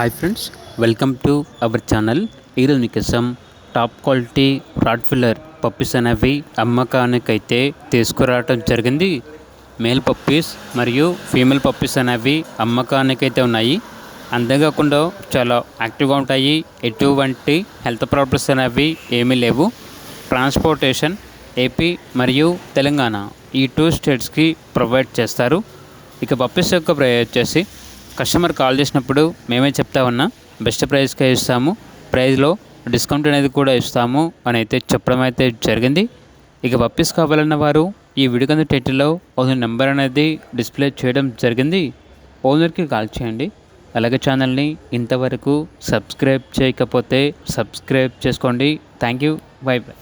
Hi friends, welcome to our channel. ఈరోజు మీకోసం top quality Rottweiler puppies అనేవి అమ్మకానికైతే తీసుకురావటం జరిగింది. మేల్ పప్పీస్ మరియు ఫీమేల్ పప్పీస్ అనేవి అమ్మకానికైతే ఉన్నాయి. అంతేకాకుండా చాలా యాక్టివ్గా ఉంటాయి. ఎటువంటి హెల్త్ ప్రాబ్లమ్స్ అనేవి ఏమీ లేవు. ట్రాన్స్పోర్టేషన్ ఏపీ మరియు తెలంగాణ ఈ 2 స్టేట్స్కి ప్రొవైడ్ చేస్తారు. ఇక పప్పీస్ యొక్క ప్రైస్ వచ్చేసి కస్టమర్ కాల్ చేసినప్పుడు మేమే చెప్తా ఉన్నా బెస్ట్ ప్రైస్కే ఇస్తాము, ప్రైస్లో డిస్కౌంట్ అనేది కూడా ఇస్తాము అని అయితే చెప్పడం అయితే జరిగింది. ఇక పప్పీస్ కావాలన్న వారు ఈ వీడియో కింద టైటిల్లో ఓనర్ నెంబర్ అనేది డిస్ప్లే చేయడం జరిగింది. ఓనర్కి కాల్ చేయండి. అలాగే ఛానల్ని ఇంతవరకు సబ్స్క్రైబ్ చేయకపోతే సబ్స్క్రైబ్ చేసుకోండి. Thank you. By by.